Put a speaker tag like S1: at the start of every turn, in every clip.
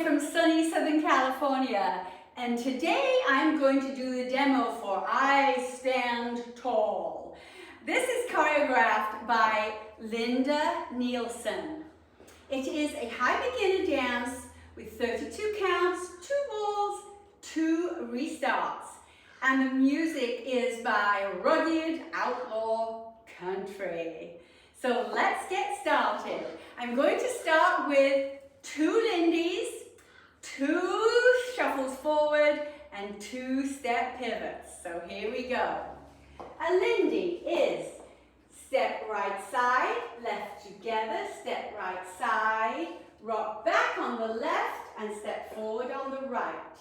S1: from sunny Southern California, and today I'm going to do the demo for I Stand Tall. This is choreographed by Linda Neilsen. It is a high beginner dance with 32 counts, 2 balls, 2 restarts, and the music is by Rugged Outlaw Country. So let's get started. I'm going to start with 2 lindies, 2 shuffles forward, and 2 step pivots. So here we go. A lindy is step right side, left together, step right side, rock back on the left, and step forward on the right.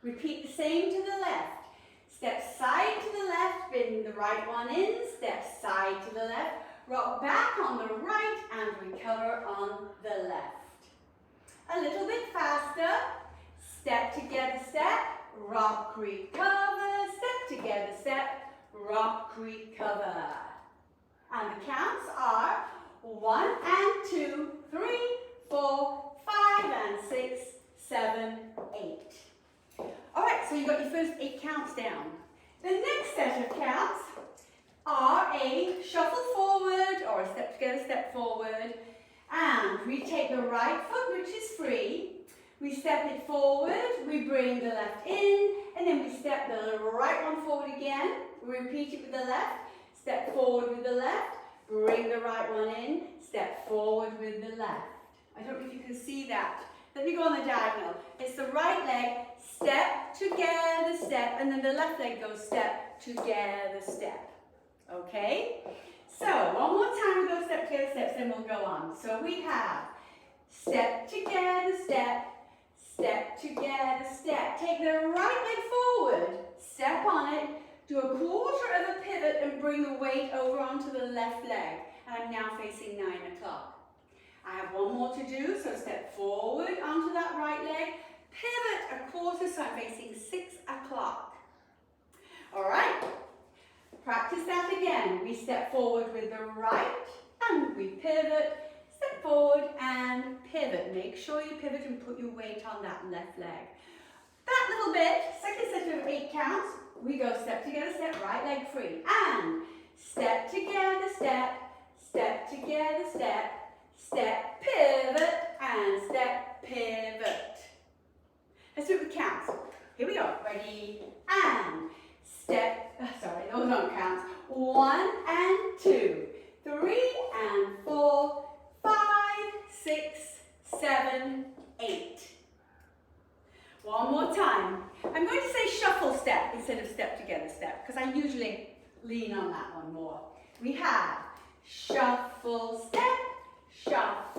S1: Repeat the same to the left. Step side to the left, bring the right one in, step side to the left, rock back on the right, and recover on the left. A little bit faster. Step together, step, rock, recover, step together, step, rock, recover. And the counts are 1 and 2, 3, 4, 5 and 6, 7, 8. All right, so you got your first 8 counts down. The next set of counts are a shuffle forward or a step together, step forward. And we take the right foot, which is free. We step it forward, we bring the left in, and then we step the right one forward again. We repeat it with the left, step forward with the left, bring the right one in, step forward with the left. I don't know if you can see that. Let me go on the diagonal. It's the right leg, step, together, step, and then the left leg goes step, together, step. Okay? So, one more time we'll go step together, steps, then we'll go on. So we have step together, step, step together, step. Take the right leg forward, step on it, do a quarter of a pivot and bring the weight over onto the left leg. And I'm now facing 9 o'clock. I have one more to do, so step forward onto that right leg, pivot a quarter, so I'm facing 6 o'clock. All right, practice that again. We step forward with the right and we pivot, step forward and pivot. Make sure you pivot and put your weight on that left leg. That little bit, second set of 8 counts, we go step together, step, right leg free, and step together, step, step together, step, step, pivot, and step, pivot. Let's do it with counts. Here we go. Ready? And step, sorry, those aren't counts. 1 and 2, 3 and 4, 5, 6, 7, 8. One more time. I'm going to say shuffle step instead of step together step because I usually lean on that one more. We have shuffle step, step,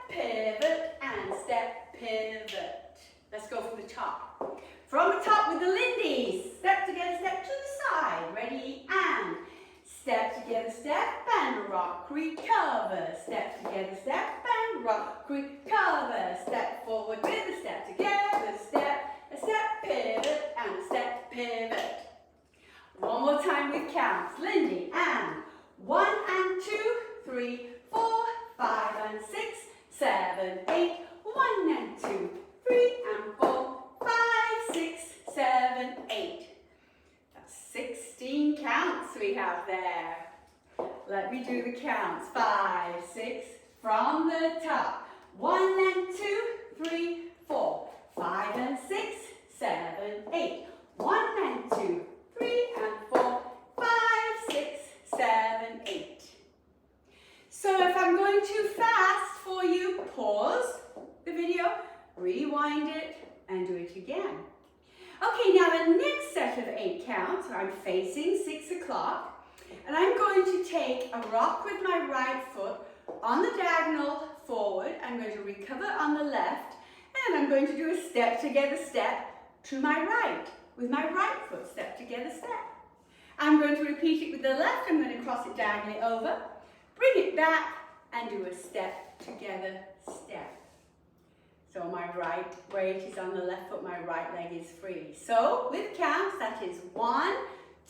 S1: pivot, and step, pivot. Let's go from the top. From the top with the lindies. Step together, step to the side. Ready? And step together, step, and rock, recover. Step together, step, and rock, recover. Step forward with a step together, step, a step, pivot, and a step, pivot. One more time with counts. Lindy, and 1 and 2, 3, 4, 5 and 6, 7, 8. 1 and 2, 3 and 4, 5, 6, 7, 8. That's 16 counts we have there. Let me do the counts. 5, 6, from the top. 1 and 2, 3, 4, 5 and 6, 7, 8. 1 and 2, 3 and 4, 5, 6, 7, 8. So if I'm going too fast for you, pause the video, rewind it, and do it again. Okay, now the next set of 8 counts, I'm facing 6 o'clock, and I'm going to take a rock with my right foot on the diagonal forward. I'm going to recover on the left, and I'm going to do a step together step to my right with my right foot, step together step. I'm going to repeat it with the left. I'm going to cross it diagonally over, bring it back, and do a step together step. So my right weight is on the left foot, my right leg is free. So with counts, that is 1,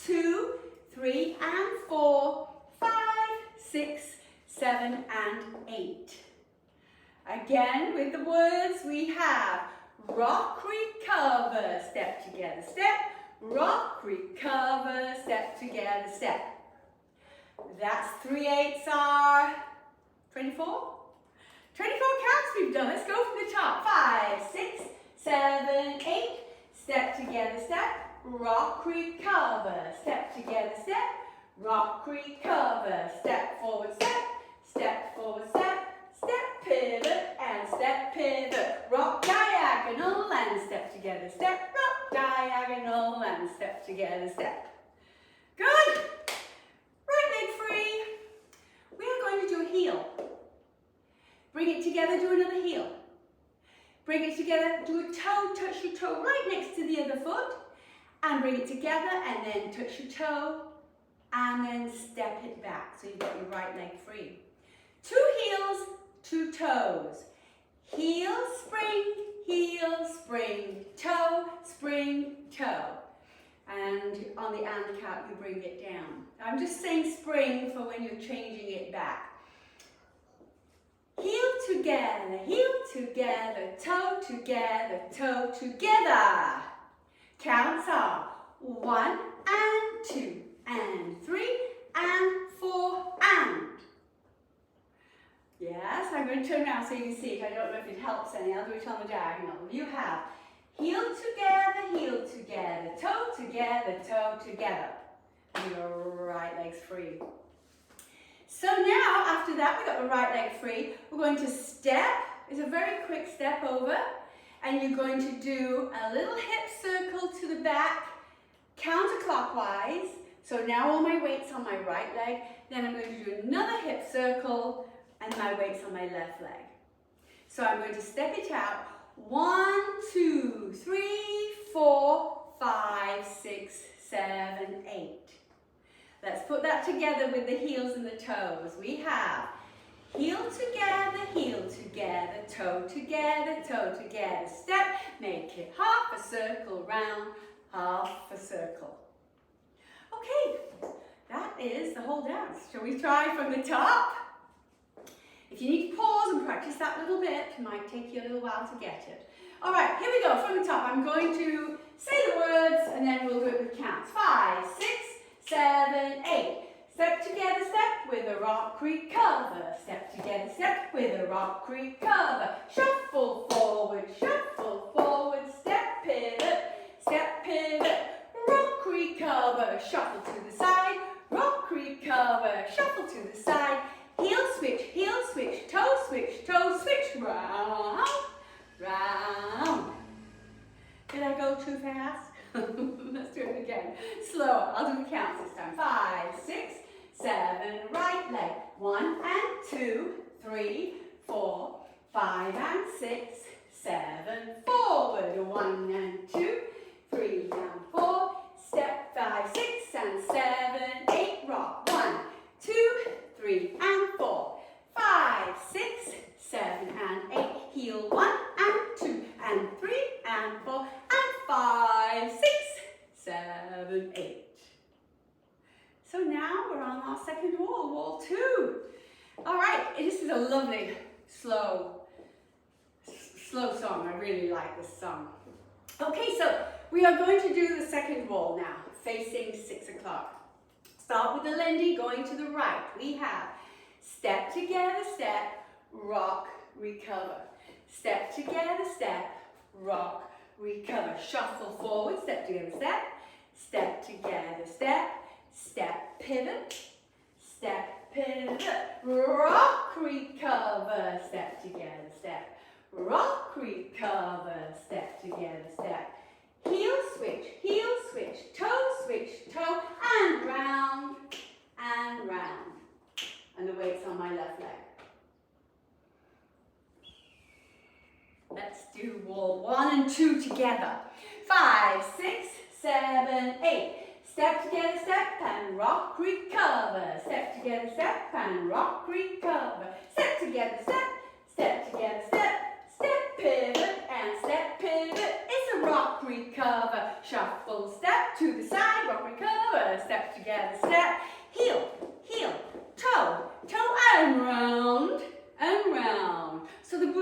S1: 2, 3 and 4, 5, 6, 7 and 8. Again, with the words, we have rock, recover, step together, step. Rock, recover, step together, step. That's 3/8 are 24? 24 counts we've done. Let's go from the top. 5, 6, 7, 8. Step together, step. Rock, recover, step together, step. Rock, recover, step forward, step. Step forward, step. Step pivot and step pivot. Rock diagonal and step together, step. Rock diagonal and step together, step. Good. Right leg free. We are going to do a heel. Bring it together, do another heel. Bring it together, do a toe, touch your toe right next to the other foot. And bring it together and then touch your toe. And then step it back. So you've got your right leg free. 2 heels, 2 toes. Heel, spring, toe, spring, toe. And on the and count, you bring it down. I'm just saying spring for when you're changing it back. Heel together, toe together, toe together. Counts are 1 and 2 and 3 and 4 and. Yes, I'm going to turn around so you can see it. I don't know if it helps any. I'll do it on the diagonal. You have heel together, toe together. And your right leg's free. So now, after that, we've got the right leg free. We're going to step. It's a very quick step over. And you're going to do a little hip circle to the back, counterclockwise. So now all my weight's on my right leg. Then I'm going to do another hip circle and my weight's on my left leg. So I'm going to step it out. 1, 2, 3, 4, 5, 6, 7, 8. Let's put that together with the heels and the toes. We have heel together, toe together, step. Make it half a circle round, half a circle. Okay, that is the whole dance. Shall we try from the top? If you need to pause and practice that little bit, it might take you a little while to get it. All right, here we go. From the top, I'm going to say the words and then we'll do it with counts. 5, 6, 7, 8. Step together, step with a rock, recover. Step together, step with a rock, recover. Shuffle forward, step pivot, rock, recover. Shuffle to the side, rock, recover. Shuffle to the side. Heel switch, toe switch, round, round. Did I go too fast? Let's do it again. Slower. I'll do the counts this time. 5, 6, 7, right leg. 1 and 2, 3, 4, 5 and 6, 7, forward. 1 and 2, 3 and 4, step 5, 6 and 7, 8, rock. 1, 2, 3 and 4, 5, 6, 7 and 8, heel 1 and 2 and 3 and 4 and 5, 6, 7, 8. So now we're on our second wall, wall 2. All right, this is a lovely, slow song. I really like this song. Okay, so we are going to do the second wall now, facing 6 o'clock. Start with the Lindy, going to the right. We have step together, step, rock, recover. Step together, step, rock, recover. Shuffle forward, step together, step. Step together, step, step pivot, rock, recover. Step together, step, rock, recover. Step together, step. Heel switch, toe, and round, and round. And the weight's on my left leg. Let's do wall 1 and 2 together. 5, 6, 7, 8. Step together, step, and rock, recover. Step together, step, and rock, recover. Step together, step, step together, step, step pivot, and step pivot. It's a rock, recover. Shuffle, step to the side, rock, recover. Step together, step, heel, toe, and round, and round. So the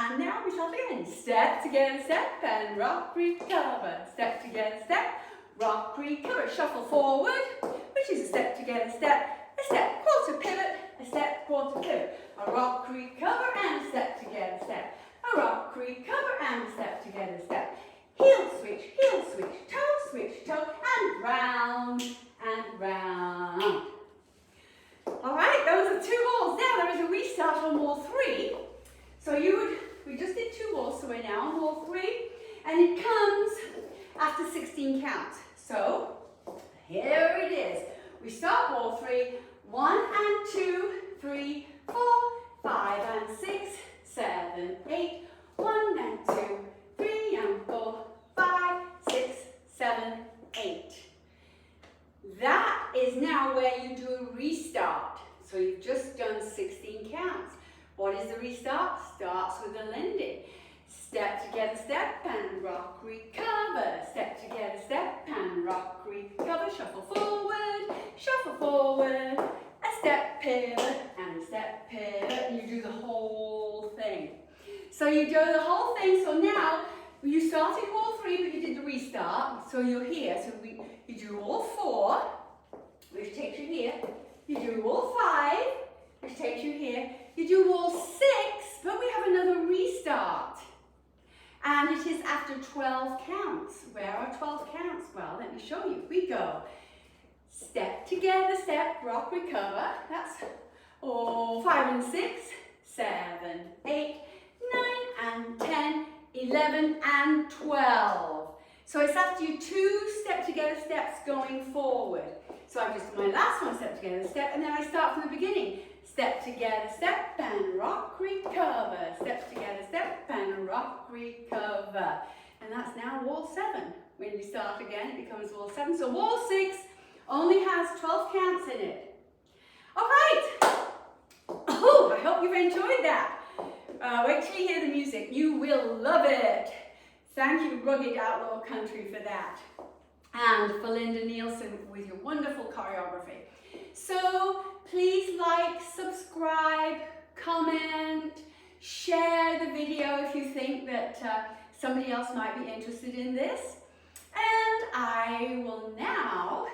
S1: And now we start again. Step together, step, and rock, recover. Step together, step, rock, recover. Shuffle forward, which is a step together, step, a step, quarter pivot, a step, quarter pivot. A rock, recover, and a step together, step. A rock, recover, and a step together, step. Heel switch, toe, and round, and round. All right, those are 2 walls. Now there is a restart on wall 3. So we just did 2 walls, so we're now on wall 3, and it comes after 16 counts. So here it is. We start wall 3, 1 and 2, 3, 4, 5 and 6, 7, 8, 1 and 2, 3 and 4, 5, 6, 7, 8. That is now where you do a restart. So you've just done 16 counts. What is the restart? Starts with a Lindy. Step together, step, and rock, recover. Step together, step, and rock, recover. Shuffle forward, a step pivot, and a step pivot. And you do the whole thing. So you do the whole thing. So now you started wall 3, but you did the restart. So you're here. So you do wall 4, which takes you here. You do wall 5, which takes you here. You do wall 6, but we have another restart. And it is after 12 counts. Where are 12 counts? Well, let me show you. We go step together, step, rock, recover. That's 5 and 6, 7, 8, 9 and 10, 11 and 12. So it's after you 2 step together steps going forward. So I've just done my last one, step together, step, and then I start from the beginning. Step together, step, and rock, recover. Step together, step, and rock, recover. And that's now wall 7. When we start again, it becomes wall 7. So wall 6 only has 12 counts in it. All right. Oh, I hope you've enjoyed that. Wait till you hear the music. You will love it. Thank you, Rugged Outlaw Country, for that. And for Linda Neilsen with your wonderful choreography. So please like, subscribe, comment, share the video if you think that somebody else might be interested in this. And I will now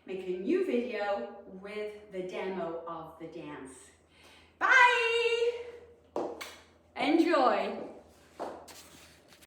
S1: make a new video with the demo of the dance. Bye! Enjoy!